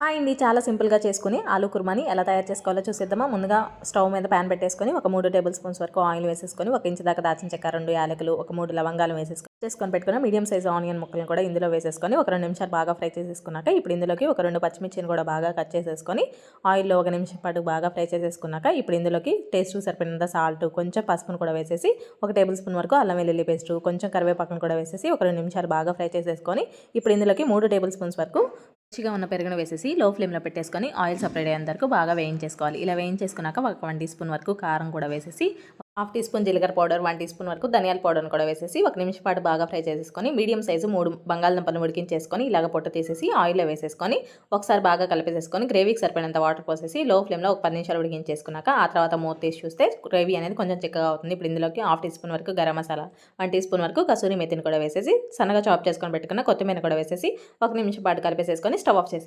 అండి చాలా సింపుల్‌గా చేసుకొని ఆలు కుర్మాని ఎలా తయారు చేసుకోవాలో చూసేద్దామా. ముందుగా స్టవ్ మీద పాన్ పెట్టేసుకొని ఒక 3 టేబుల్ స్పూన్స్ వరకు ఆయిల్ వేసేసుకొని, 1 ఇంచు దాకా దాల్చిన చెక్క, 2 యాలకులు, ఒక 3 లవంగాలు చేసుకొని పెట్టుకున్న మీడియం సైజ్ ఆనియన్ ముక్కలను కూడా ఇందులో వేసేసుకొని ఒక 2 నిమిషాలు బాగా ఫ్రై చేసేసుకున్నాక, ఇప్పుడు ఇందులోకి ఒక 2 పచ్చిమిర్చిని కూడా బాగా కట్ చేసేసుకొని ఆయిల్‌లో 1 నిమిషం పాటు బాగా ఫ్రై చేసేసుకున్నాక, ఇప్పుడు ఇందులోకి టేస్ట్‌కి సరిపడినంత సాల్ట్, కొంచెం పసుపును కూడా వేసేసి, 1 టేబుల్ స్పూన్ వరకు అల్లం వెల్లుల్లి పేస్టు, కొంచెం కరివేపాకును కూడా వేసేసి ఒక 2 నిమిషాలు బాగా ఫ్రై చేసేసుకొని, ఇప్పుడు ఇందులోకి 3 టేబుల్ స్పూన్స్ వరకు మంచిగా ఉన్న పెరుగును వేసేసి లో ఫ్లేమ్‌లో పెట్టేసుకొని ఆయిల్ సపరేట్ అయ్యేంత వరకు బాగా వేయించేసుకోవాలి. ఇలా వేయించేసుకున్నాక ఒక 1 టీ స్పూన్ వరకు కారం కూడా వేసేసి, హాఫ్ టీ స్పూన్ జీలకర్ర పౌడర్, 1 టీ స్పూన్ వరకు ధనియాల పౌడర్‌ని కూడా వేసేసి 1 నిమిషం పాటు బాగా ఫ్రై చేసేసుకొని, మీడియం సైజు 3 బంగాళదుంపలను ఉడికించేసుకొని ఇలాగ పొట్టు తీసేసి ఆయిల్‌లో వేసేసుకొని ఒకసారి బాగా కలిపేసేసుకొని గ్రేవీకి సరిపడినంత వాటర్ పోసేసి లో ఫ్లేమ్‌లో ఒక 10 నిమిషాలు ఉడికించేసుకున్నాక, ఆ తర్వాత మూత తీసి చూస్తే గ్రేవీ అనేది కొంచెం చిక్కగా అవుతుంది. ఇప్పుడు ఇందులోకి హాఫ్ టీ స్పూన్ వరకు గరం మసాలా, 1 టీ స్పూన్ వరకు కసూరి మేతిని కూడా వేసేసి, సన్నగా చాప్ చేసుకొని పెట్టుకున్న కొత్తిమీర కూడా వేసేసి 1 నిమిషం పాటు కలిపేసేసుకొని స్టవ్ ఆఫ్ చేసి